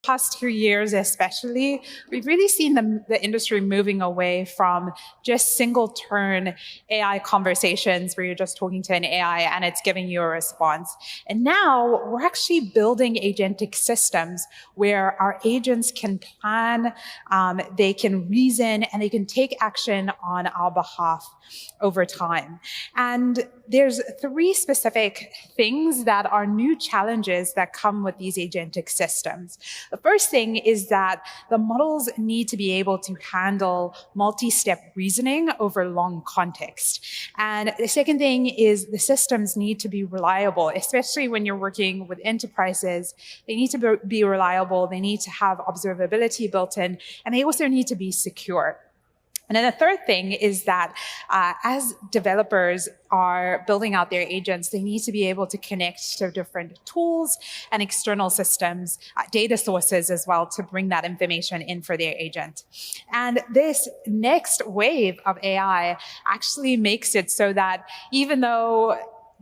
past 2 years especially, we've really seen the industry moving away from just single turn AI conversations where you're just talking to an AI and it's giving you a response. And now we're actually building agentic systems where our agents can plan, they can reason, and they can take action on our behalf over time. And there's 3 specific things that are new challenges that come with these agentic systems. The first thing is that the models need to be able to handle multi-step reasoning over long context. And the second thing is the systems need to be reliable, especially when you're working with enterprises. They need to be reliable, they need to have observability built in, and they also need to be secure. And then the third thing is that as developers are building out their agents, they need to be able to connect to different tools and external systems, data sources as well, to bring that information in for their agent. And this next wave of AI actually makes it so that even though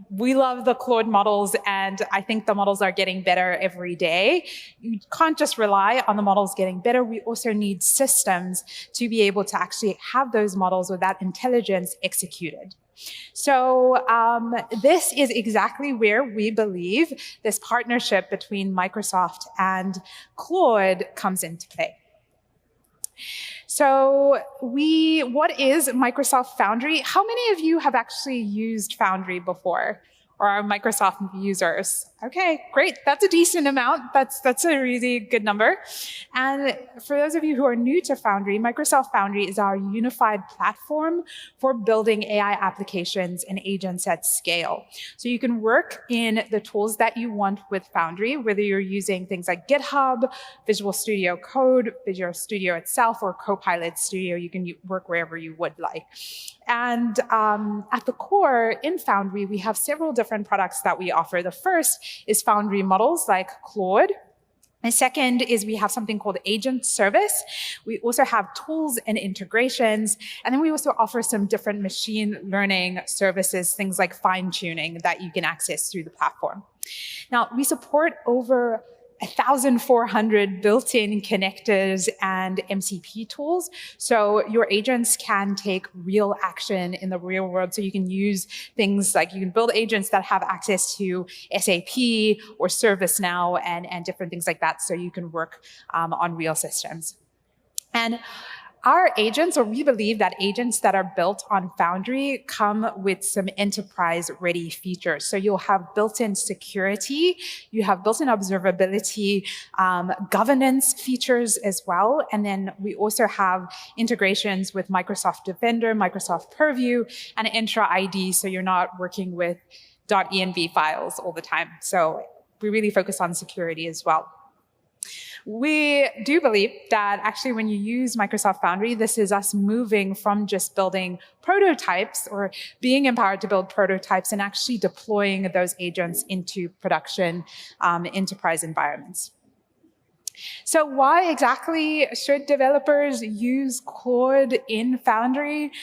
we love the Claude models, and I think the models are getting better every day, you can't just rely on the models getting better. We also need systems to be able to actually have those models with that intelligence executed. So this is exactly where we believe this partnership between Microsoft and Claude comes into play. So what is Microsoft Foundry? How many of you have actually used Foundry before or are Microsoft users? Okay, great. That's a decent amount. That's a really good number. And for those of you who are new to Foundry, Microsoft Foundry is our unified platform for building AI applications and agents at scale. So you can work in the tools that you want with Foundry, whether you're using things like GitHub, Visual Studio Code, Visual Studio itself, or Copilot Studio. You can work wherever you would like. And at the core in Foundry, we have several different products that we offer. The first is Foundry models like Claude. And second is we have something called Agent Service. We also have tools and integrations. And then we also offer some different machine learning services, things like fine-tuning that you can access through the platform. Now, we support over 1,400 built-in connectors and MCP tools. So your agents can take real action in the real world. So you can use things like you can build agents that have access to SAP or ServiceNow and different things like that. So you can work on real systems. And our agents, or we believe that agents that are built on Foundry come with some enterprise-ready features. So you'll have built-in security, you have built-in observability, governance features as well. And then we also have integrations with Microsoft Defender, Microsoft Purview, and Entra ID, so you're not working with .env files all the time. So we really focus on security as well. We do believe that actually when you use Microsoft Foundry, this is us moving from just building prototypes or being empowered to build prototypes and actually deploying those agents into production enterprise environments. So why exactly should developers use Claude in Foundry?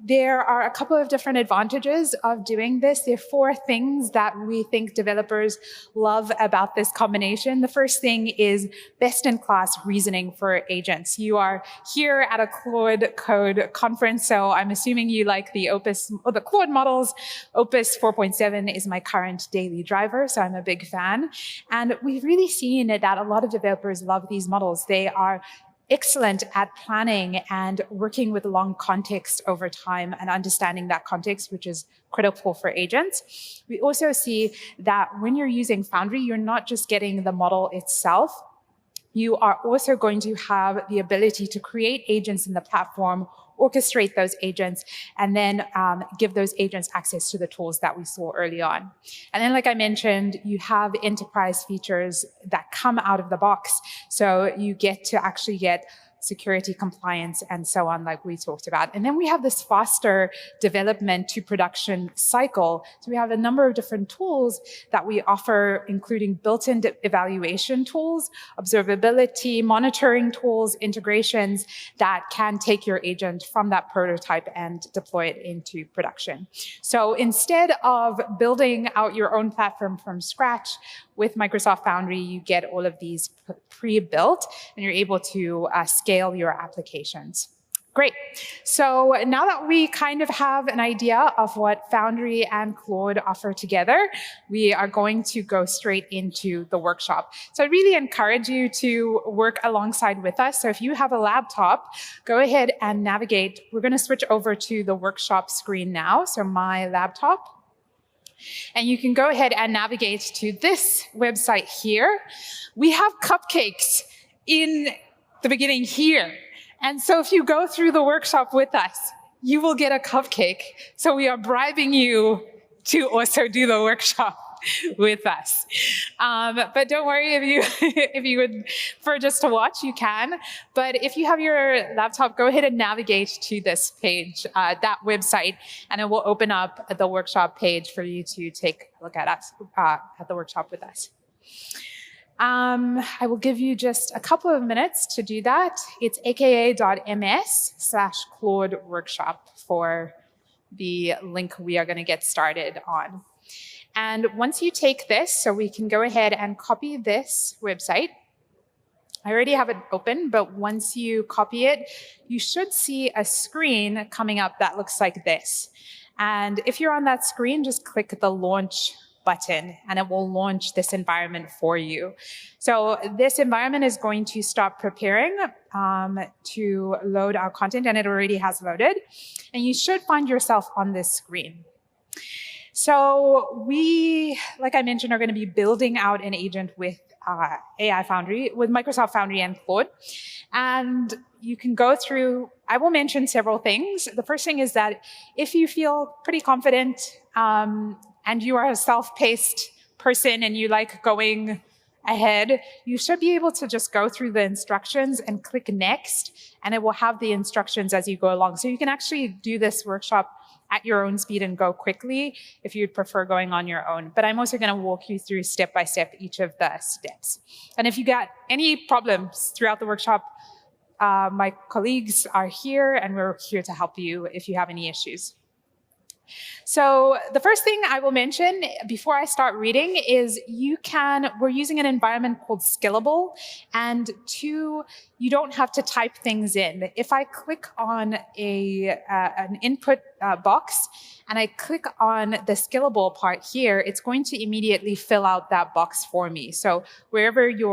There are a couple of different advantages of doing this. There are 4 things that we think developers love about this combination. The first thing is best-in-class reasoning for agents. You are here at a Claude Code conference, so I'm assuming you like the Opus or the Claude models. Opus 4.7 is my current daily driver, so I'm a big fan. And we've really seen that a lot of developers love these models. They are excellent at planning and working with long context over time and understanding that context, which is critical for agents. We also see that when you're using Foundry, you're not just getting the model itself. You are also going to have the ability to create agents in the platform, orchestrate those agents, and then give those agents access to the tools that we saw early on. And then, like I mentioned, you have enterprise features that come out of the box. So you get to actually get security compliance and so on, like we talked about. And then we have this faster development to production cycle. So we have a number of different tools that we offer, including built-in evaluation tools, observability, monitoring tools, integrations that can take your agent from that prototype and deploy it into production. So instead of building out your own platform from scratch, with Microsoft Foundry, you get all of these pre-built, and you're able to scale your applications. Great. So now that we kind of have an idea of what Foundry and Claude offer together, we are going to go straight into the workshop. So I really encourage you to work alongside with us. So if you have a laptop, go ahead and navigate. We're going to switch over to the workshop screen now. So my laptop. And you can go ahead and navigate to this website here. We have cupcakes in the beginning here. And so if you go through the workshop with us, you will get a cupcake. So we are bribing you to also do the workshop with us. But don't worry, if you would prefer just to watch, you can. But if you have your laptop, go ahead and navigate to this page, that website, and it will open up the workshop page for you to take a look at us, at the workshop with us. I will give you just a couple of minutes to do that. It's aka.ms/Claude workshop for the link we are going to get started on. And once you take this, so we can go ahead and copy this website. I already have it open, but once you copy it, you should see a screen coming up that looks like this. And if you're on that screen, just click the launch button and it will launch this environment for you. So this environment is going to start preparing to load our content, and it already has loaded. And you should find yourself on this screen. So we, like I mentioned, are going to be building out an agent with AI Foundry, with Microsoft Foundry and Claude. And you can go through, I will mention several things. The first thing is that if you feel pretty confident and you are a self-paced person and you like going ahead, you should be able to just go through the instructions and click next, and it will have the instructions as you go along. So you can actually do this workshop at your own speed and go quickly if you'd prefer going on your own. But I'm also going to walk you through step by step each of the steps. And if you got any problems throughout the workshop, my colleagues are here and we're here to help you if you have any issues. So the first thing I will mention before I start reading is we're using an environment called Scalable, and two, you don't have to type things in. If I click on an input box and I click on the Scalable part here, it's going to immediately fill out that box for me. So wherever you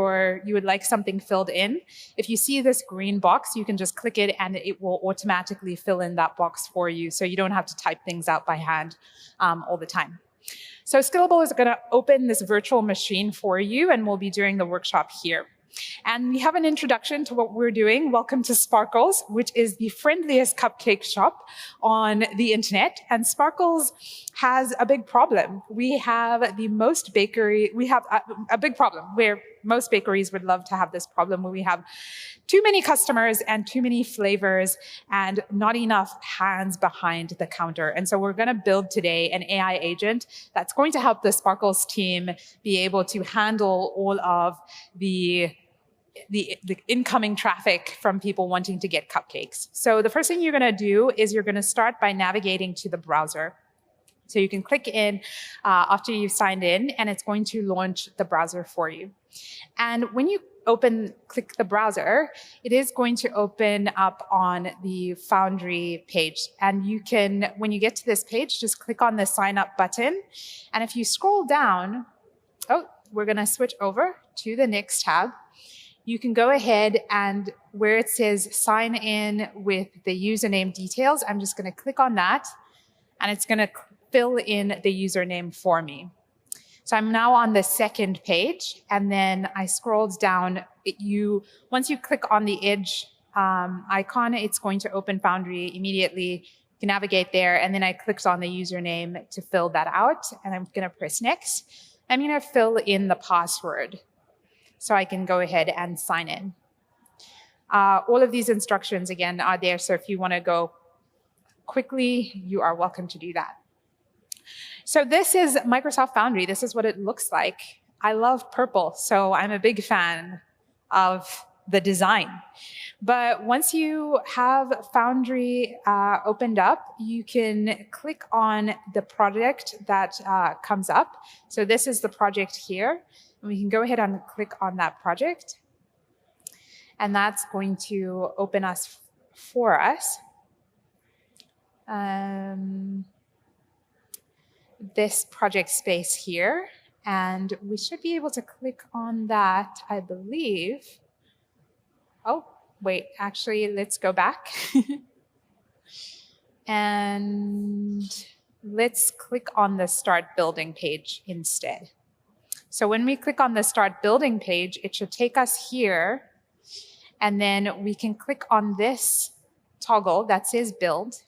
would like something filled in, if you see this green box, you can just click it and it will automatically fill in that box for you. So you don't have to type things out by hand all the time. So Scalable is going to open this virtual machine for you, and we'll be doing the workshop here. And we have an introduction to what we're doing. Welcome to Sparkles, which is the friendliest cupcake shop on the internet. And Sparkles has a big problem. We have a big problem where most bakeries would love to have this problem, where we have too many customers and too many flavors and not enough hands behind the counter. And so we're going to build today an AI agent that's going to help the Sparkles team be able to handle all of the incoming traffic from people wanting to get cupcakes. So the first thing you're going to do is you're going to start by navigating to the browser. So you can click in after you've signed in, and it's going to launch the browser for you. And when you click the browser, it is going to open up on the Foundry page. And you can, when you get to this page, just click on the sign up button. And if you scroll down, we're going to switch over to the next tab. You can go ahead and where it says sign in with the username details, I'm just going to click on that, and it's going to fill in the username for me. So I'm now on the second page, and then I scrolled down. Once you click on the edge icon, it's going to open Foundry immediately. You can navigate there, and then I clicked on the username to fill that out, and I'm going to press next. I'm going to fill in the password so I can go ahead and sign in. All of these instructions, again, are there, so if you want to go quickly, you are welcome to do that. So this is Microsoft Foundry. This is what it looks like. I love purple, so I'm a big fan of the design. But once you have Foundry opened up, you can click on the project that comes up. So this is the project here. And we can go ahead and click on that project. And that's going to open us for us this project space here. And we should be able to click on that, I believe. Oh, wait, actually, let's go back. And let's click on the Start Building page instead. So when we click on the Start Building page, it should take us here. And then we can click on this toggle that says Build.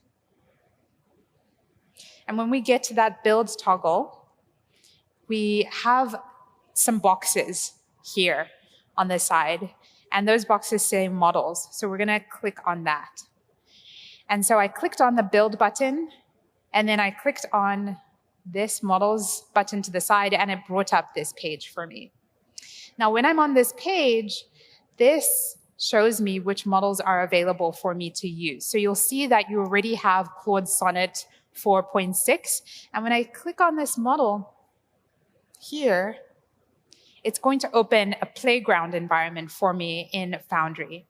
And when we get to that Build toggle, we have some boxes here on the side. And those boxes say Models. So we're going to click on that. And so I clicked on the Build button, and then I clicked on this Models button to the side, and it brought up this page for me. Now, when I'm on this page, this shows me which models are available for me to use. So you'll see that you already have Claude Sonnet 4.6. And when I click on this model here, it's going to open a playground environment for me in Foundry.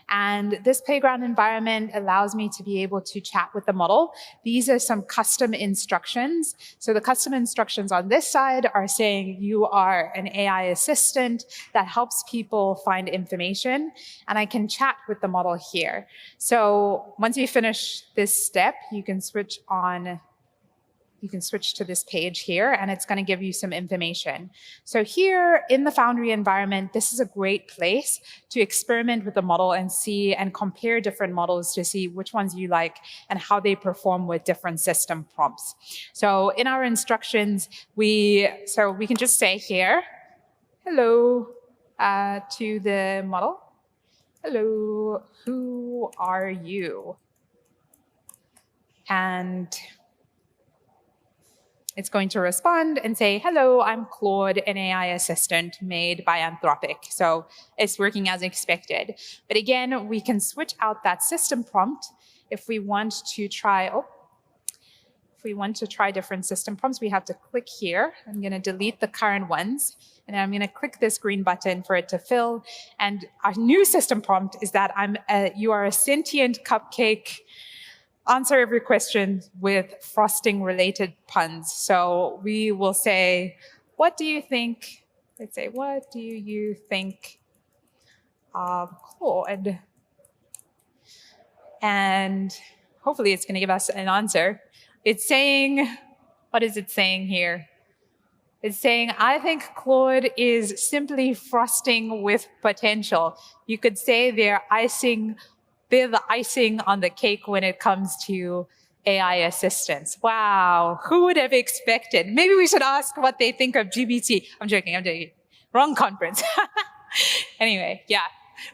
And this playground environment allows me to be able to chat with the model. These are some custom instructions. So the custom instructions on this side are saying you are an AI assistant that helps people find information. And I can chat with the model here. So once you finish this step, you can switch to this page here, and it's going to give you some information. So here in the Foundry environment, this is a great place to experiment with the model and see and compare different models to see which ones you like and how they perform with different system prompts. So in our instructions, we can just say here, hello, to the model. Hello, who are you? And it's going to respond and say, hello, I'm Claude, an AI assistant made by Anthropic. So it's working as expected. But again, we can switch out that system prompt if we want to try, different system prompts. We have to click here. I'm going to delete the current ones. And then I'm going to click this green button for it to fill. And our new system prompt is that you are a sentient cupcake. Answer every question with frosting-related puns. So we will say, what do you think? Let's say, what do you think of Claude? And hopefully it's going to give us an answer. It's saying, what is it saying here? It's saying, I think Claude is simply frosting with potential. You could say they're the icing on the cake when it comes to AI assistants. Wow, who would have expected? Maybe we should ask what they think of GPT. I'm joking. Wrong conference. Anyway, yeah.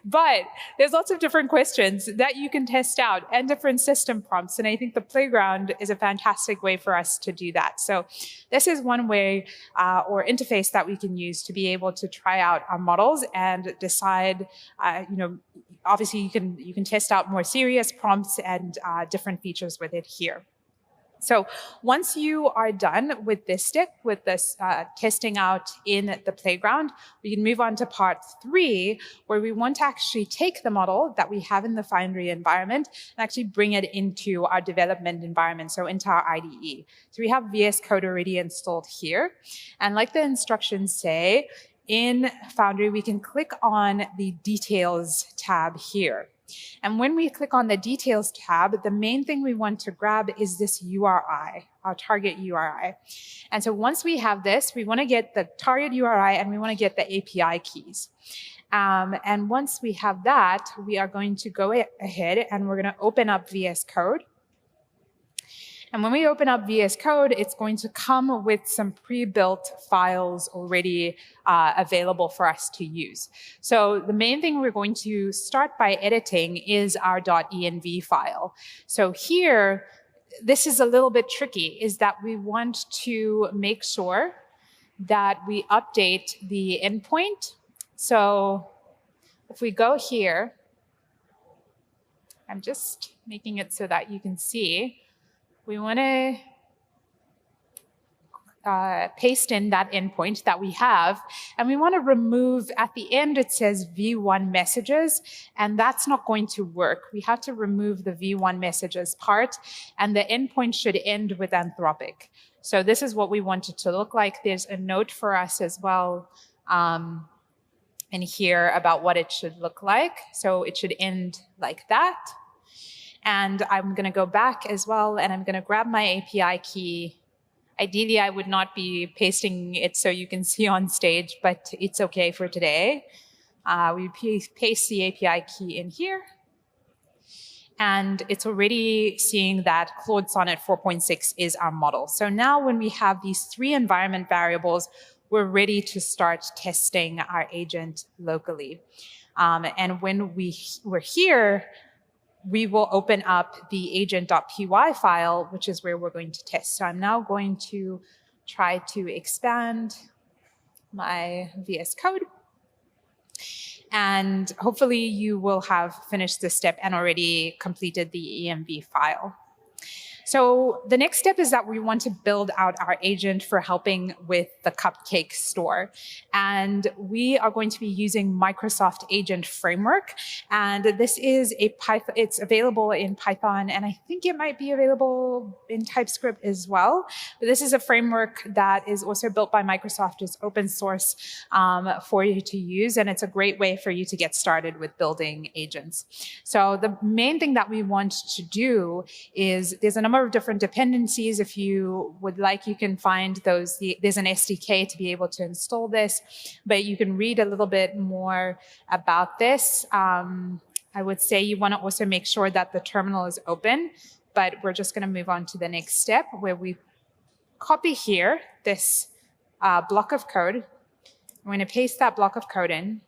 But there's lots of different questions that you can test out and different system prompts. And I think the playground is a fantastic way for us to do that. So this is one way or interface that we can use to be able to try out our models and decide, obviously you can test out more serious prompts and different features with it here. So once you are done with this step, with this testing out in the playground, we can move on to part 3, where we want to actually take the model that we have in the Foundry environment and actually bring it into our development environment, so into our IDE. So we have VS Code already installed here. And like the instructions say, in Foundry, we can click on the Details tab here. And when we click on the Details tab, the main thing we want to grab is this URI, our target URI. And so once we have this, we want to get the target URI and we want to get the API keys. And once we have that, we are going to go ahead and we're going to open up VS Code. And when we open up VS Code, it's going to come with some pre-built files already available for us to use. So the main thing we're going to start by editing is our .env file. So here, this is a little bit tricky, is that we want to make sure that we update the endpoint. So if we go here, I'm just making it so that you can see. We want to paste in that endpoint that we have, and we want to remove, at the end it says v1 messages, and that's not going to work. We have to remove the v1 messages part, and the endpoint should end with Anthropic. So this is what we want it to look like. There's a note for us as well in here about what it should look like. So it should end like that. And I'm going to go back as well, and I'm going to grab my API key. Ideally, I would not be pasting it so you can see on stage, but it's okay for today. We paste the API key in here. And it's already seeing that Claude Sonnet 4.6 is our model. So now when we have these 3 environment variables, we're ready to start testing our agent locally. And when we're here, we will open up the agent.py file, which is where we're going to test. So I'm now going to try to expand my VS Code. And hopefully you will have finished this step and already completed the env file. So the next step is that we want to build out our agent for helping with the Cupcake store. And we are going to be using Microsoft Agent Framework. And this is a Python, it's available in Python, and I think it might be available in TypeScript as well. But this is a framework that is also built by Microsoft. It's open source for you to use, and it's a great way for you to get started with building agents. So the main thing that we want to do is, there's a number of different dependencies. If you would like, you can find those. There's an SDK to be able to install this, but you can read a little bit more about this. I would say you want to also make sure that the terminal is open, but we're just going to move on to the next step where we copy here this block of code. I'm going to paste that block of code in.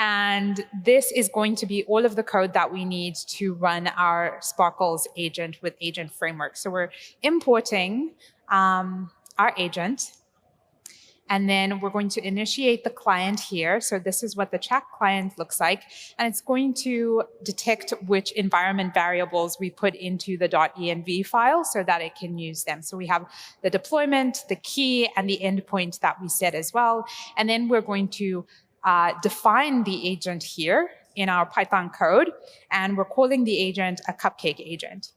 And this is going to be all of the code that we need to run our Sparkles agent with Agent Framework. So we're importing our agent, and then we're going to initiate the client here. So this is what the chat client looks like. And it's going to detect which environment variables we put into the .env file so that it can use them. So we have the deployment, the key, and the endpoint that we set as well. And then we're going to define the agent here in our Python code, and we're calling the agent a Cupcake agent.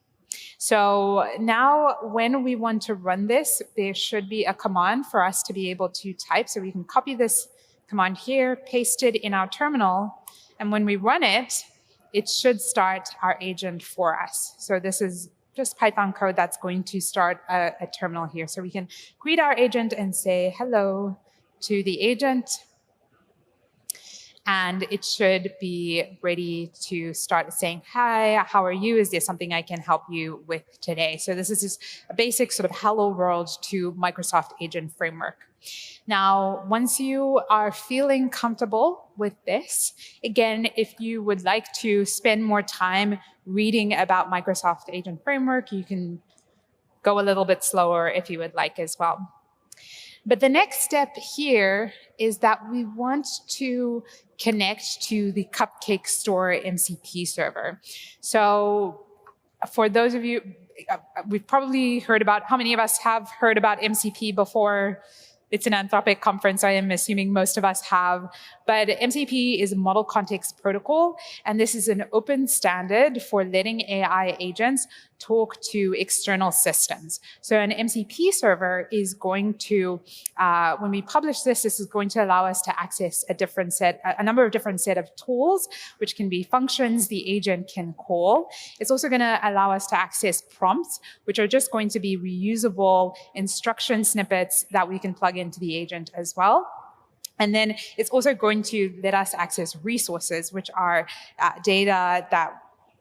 So now when we want to run this, there should be a command for us to be able to type. So we can copy this command here, paste it in our terminal, and when we run it, it should start our agent for us. So this is just Python code that's going to start a terminal here. So we can greet our agent and say hello to the agent, and it should be ready to start saying, hi, how are you? Is there something I can help you with today? So this is just a basic sort of hello world to Microsoft Agent Framework. Now, once you are feeling comfortable with this, again, if you would like to spend more time reading about Microsoft Agent Framework, you can go a little bit slower if you would like as well. But the next step here is that we want to connect to the Cupcake Store MCP server. So for those of you, we've probably heard about, how many of us have heard about MCP before? It's an Anthropic conference, I am assuming most of us have. But MCP is a Model Context Protocol, and this is an open standard for letting AI agents talk to external systems. So an MCP server is going to, when we publish this, this is going to allow us to access a number of different set of tools, which can be functions the agent can call. It's also going to allow us to access prompts, which are just going to be reusable instruction snippets that we can plug into the agent as well. And then it's also going to let us access resources, which are data that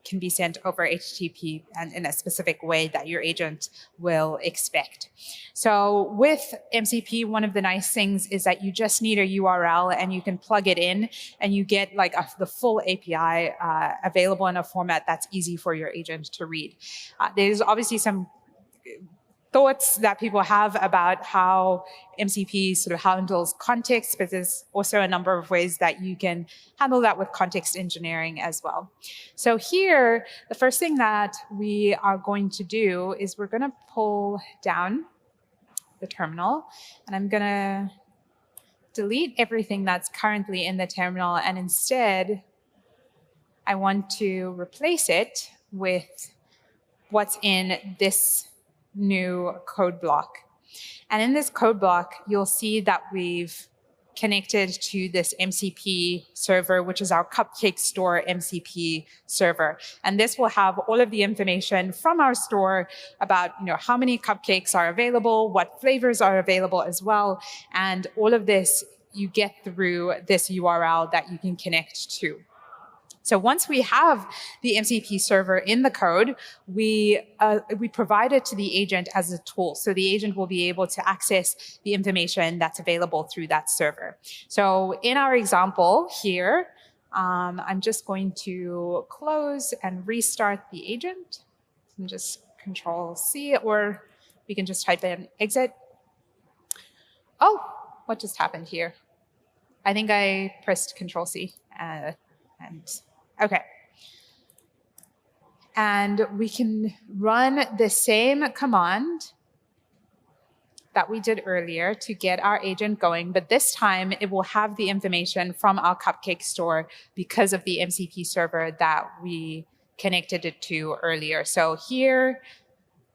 can be sent over HTTP and in a specific way that your agent will expect. So with MCP, one of the nice things is that you just need a URL and you can plug it in and you get like the full API available in a format that's easy for your agent to read. There's obviously some thoughts that people have about how MCP sort of handles context, but there's also a number of ways that you can handle that with context engineering as well. So here, the first thing that we are going to do is we're going to pull down the terminal. And I'm going to delete everything that's currently in the terminal. And instead, I want to replace it with what's in this new code block. And in this code block, you'll see that we've connected to this MCP server, which is our Cupcake Store MCP server. And this will have all of the information from our store about, how many cupcakes are available, what flavors are available as well. And all of this you get through this URL that you can connect to. So once we have the MCP server in the code, we provide it to the agent as a tool. So the agent will be able to access the information that's available through that server. So in our example here, I'm just going to close and restart the agent. And just Control-C, or we can just type in exit. Oh, what just happened here? I think I pressed Control-C. Okay. And we can run the same command that we did earlier to get our agent going, but this time it will have the information from our Cupcake Store because of the MCP server that we connected it to earlier. So here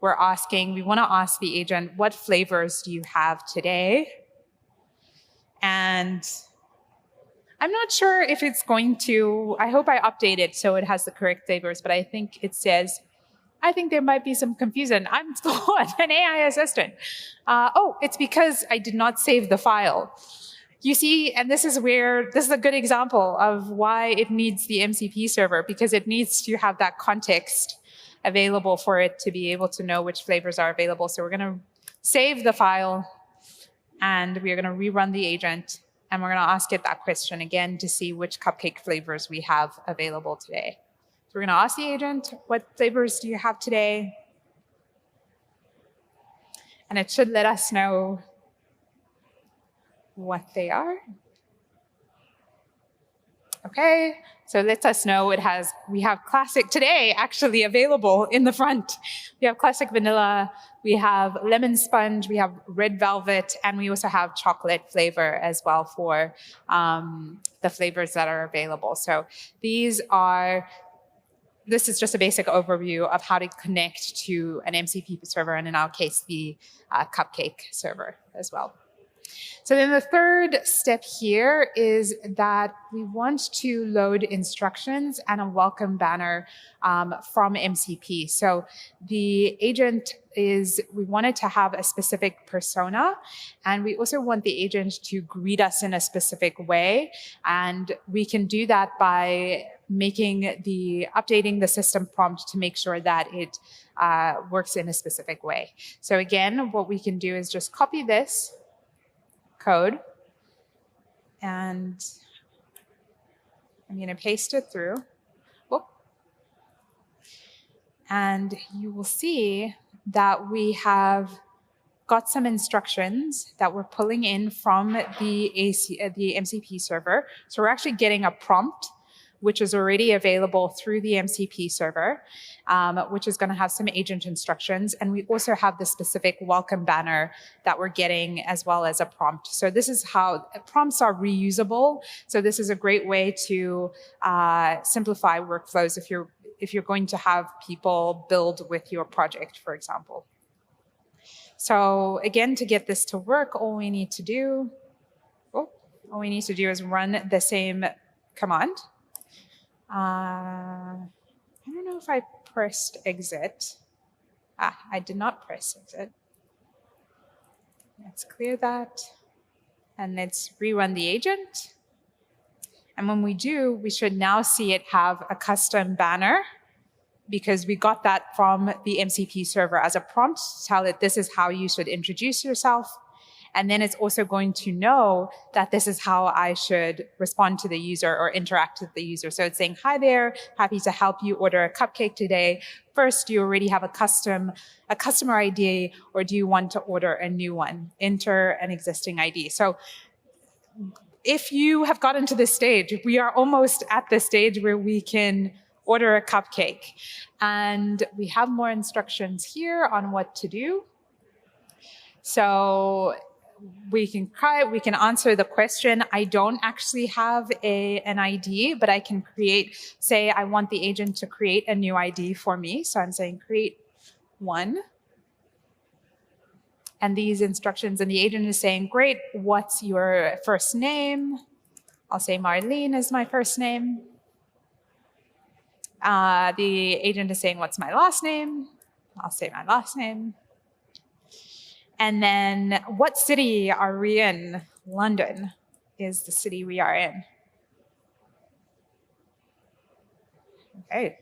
we want to ask the agent, what flavors do you have today? And I'm not sure if it's going to, I hope I update it so it has the correct flavors, but I think it says, I think there might be some confusion. I'm still an AI assistant. It's because I did not save the file. You see, and this is a good example of why it needs the MCP server, because it needs to have that context available for it to be able to know which flavors are available. So we're going to save the file, and we're going to rerun the agent. And we're going to ask it that question again to see which cupcake flavors we have available today. So we're going to ask the agent, what flavors do you have today? And it should let us know what they are. Okay, so it lets us know we have classic today actually available in the front. We have classic vanilla, we have lemon sponge, we have red velvet, and we also have chocolate flavor as well for the flavors that are available. So this is just a basic overview of how to connect to an MCP server, and in our case, the Cupcake server as well. So then the third step here is that we want to load instructions and a welcome banner from MCP. So the agent we want it to have a specific persona, and we also want the agent to greet us in a specific way. And we can do that by updating the system prompt to make sure that it works in a specific way. So again, what we can do is just copy this code, and I'm going to paste it through. And you will see that we have got some instructions that we're pulling in from the MCP server. So we're actually getting a prompt, which is already available through the MCP server, which is going to have some agent instructions. And we also have the specific welcome banner that we're getting as well as a prompt. So this is how prompts are reusable. So this is a great way to simplify workflows if you're going to have people build with your project, for example. So again, to get this to work, all we need to do is run the same command. I don't know if I pressed exit. I did not press exit. Let's clear that. And let's rerun the agent. And when we do, we should now see it have a custom banner, because we got that from the MCP server as a prompt to tell it this is how you should introduce yourself. And then it's also going to know that this is how I should respond to the user or interact with the user. So it's saying, hi there, happy to help you order a cupcake today. First, do you already have a customer ID, or do you want to order a new one? Enter an existing ID. So if you have gotten to this stage, we are almost at the stage where we can order a cupcake. And we have more instructions here on what to do. So we can answer the question. I don't actually have an ID, but I can say I want the agent to create a new ID for me. So I'm saying create one. And these instructions, and the agent is saying, great, what's your first name? I'll say Marlene is my first name. The agent is saying, what's my last name? I'll say my last name. And then what city are we in? London is the city we are in. Okay.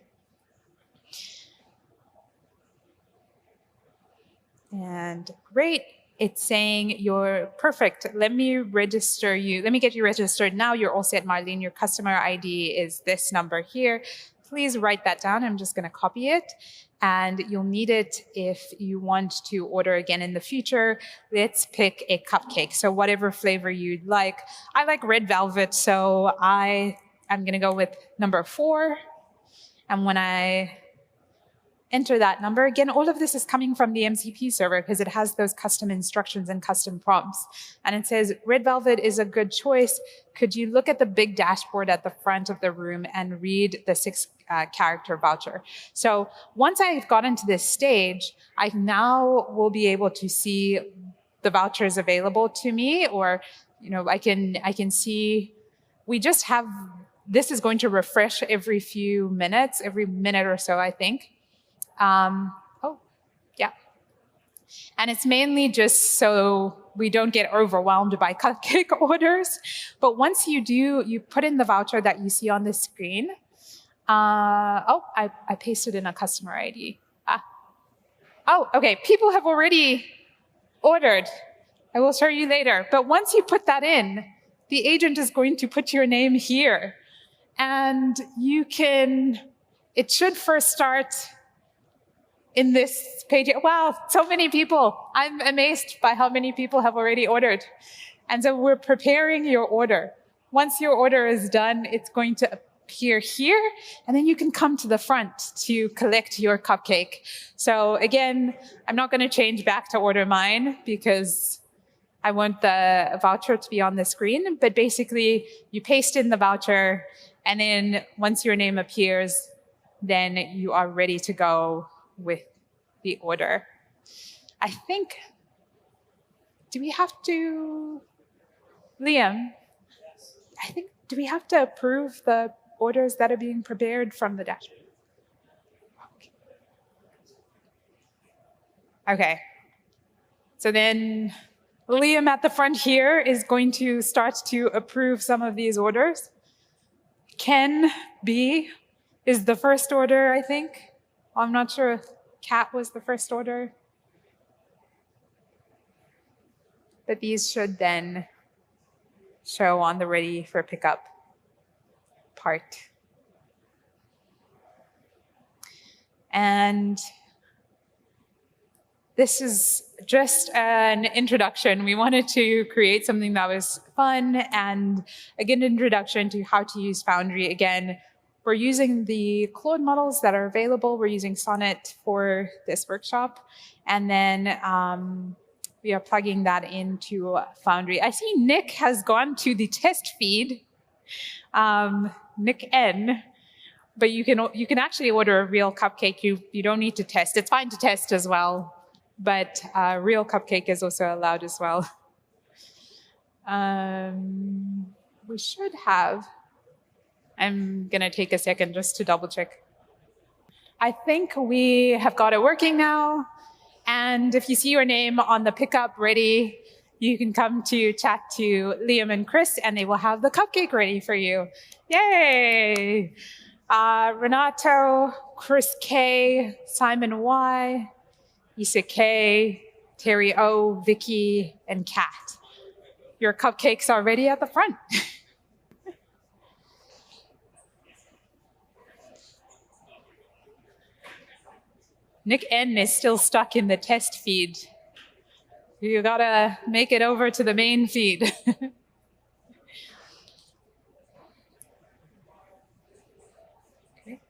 And great. It's saying you're perfect. Let me register you. Let me get you registered. Now you're all set, Marlene. Your customer ID is this number here. Please write that down. I'm just going to copy it. And you'll need it if you want to order again in the future. Let's pick a cupcake. So whatever flavor you'd like. I like red velvet, so I'm going to go with number 4. And when I enter that number, again, all of this is coming from the MCP server because it has those custom instructions and custom prompts. And it says, red velvet is a good choice. Could you look at the big dashboard at the front of the room and read the 6-character voucher? So once I've gotten to this stage, I now will be able to see the vouchers available to me, or I can see, we just have, this is going to refresh every few minutes, every minute or so, I think. Yeah. And it's mainly just so we don't get overwhelmed by cupcake orders. But once you do, you put in the voucher that you see on the screen. I pasted in a customer ID. Oh, okay. People have already ordered. I will show you later. But once you put that in, the agent is going to put your name here. And it should first start in this page. Wow, so many people. I'm amazed by how many people have already ordered. And so we're preparing your order. Once your order is done, it's going to appear here, and then you can come to the front to collect your cupcake. So again, I'm not going to change back to order mine because I want the voucher to be on the screen. But basically, you paste in the voucher, and then once your name appears, then you are ready to go with the order. I think, do we have to, Liam, do we have to approve the orders that are being prepared from the dashboard? Okay. So then Liam at the front here is going to start to approve some of these orders. Ken B is the first order, I think. I'm not sure if Cat was the first order. But these should then show on the ready for pickup part. And this is just an introduction. We wanted to create something that was fun and a good introduction to how to use Foundry. Again, we're using the Claude models that are available. We're using Sonnet for this workshop. And then we are plugging that into Foundry. I see Nick has gone to the test feed, Nick N. But you can actually order a real cupcake. You don't need to test. It's fine to test as well, but real cupcake is also allowed as well. We should have. I'm going to take a second just to double check. I think we have got it working now. And if you see your name on the pickup ready, you can come to chat to Liam and Chris, and they will have the cupcake ready for you. Yay! Renato, Chris K, Simon Y, Issa K, Terry O, Vicky, and Kat. Your cupcakes are ready at the front. Nick N is still stuck in the test feed. You gotta make it over to the main feed. Okay.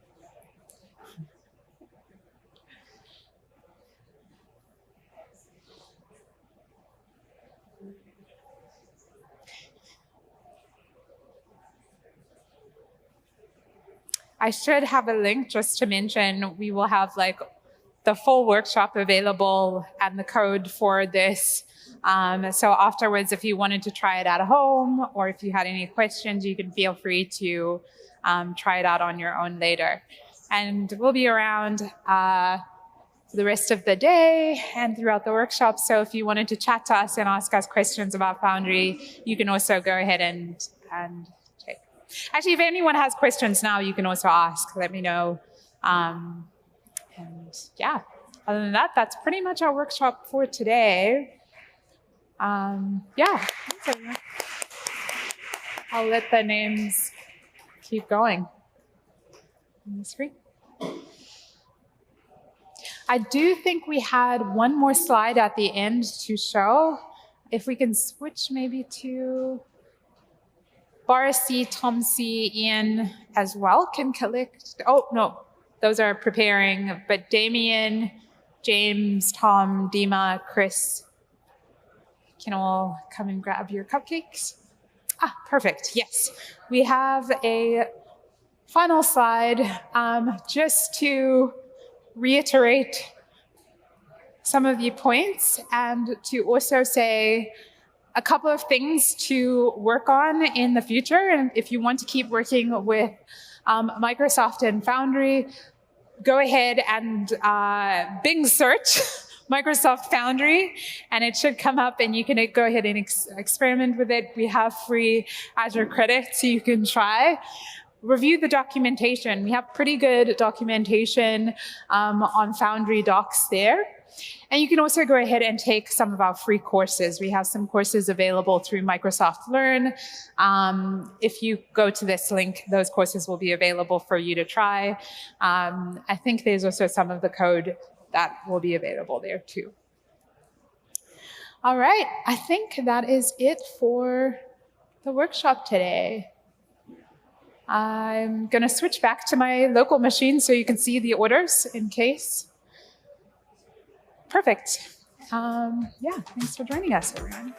I should have a link just to mention we will have like the full workshop available and the code for this. So afterwards, if you wanted to try it at home or if you had any questions, you can feel free to try it out on your own later. And we'll be around the rest of the day and throughout the workshop. So if you wanted to chat to us and ask us questions about Foundry, you can also go ahead and check. Actually, if anyone has questions now, you can also ask. Let me know. And yeah, other than that, that's pretty much our workshop for today. Yeah, thanks everyone. I'll let the names keep going on the screen. I do think we had one more slide at the end to show. If we can switch maybe to Boris C, Tom C, Ian as well can collect. Oh, no, those are preparing. But Damien, James, Tom, Dima, Chris can all come and grab your cupcakes. Ah, perfect. Yes, we have a final slide just to reiterate some of the points and to also say a couple of things to work on in the future. And if you want to keep working with Microsoft and Foundry, go ahead and Bing search Microsoft Foundry, and it should come up and you can go ahead and experiment with it. We have free Azure credits so you can try. Review the documentation. We have pretty good documentation on Foundry docs there. And you can also go ahead and take some of our free courses. We have some courses available through Microsoft Learn. If you go to this link, those courses will be available for you to try. I think there's also some of the code that will be available there too. All right, I think that is it for the workshop today. I'm going to switch back to my local machine so you can see the orders in case. Perfect. Yeah, thanks for joining us, everyone.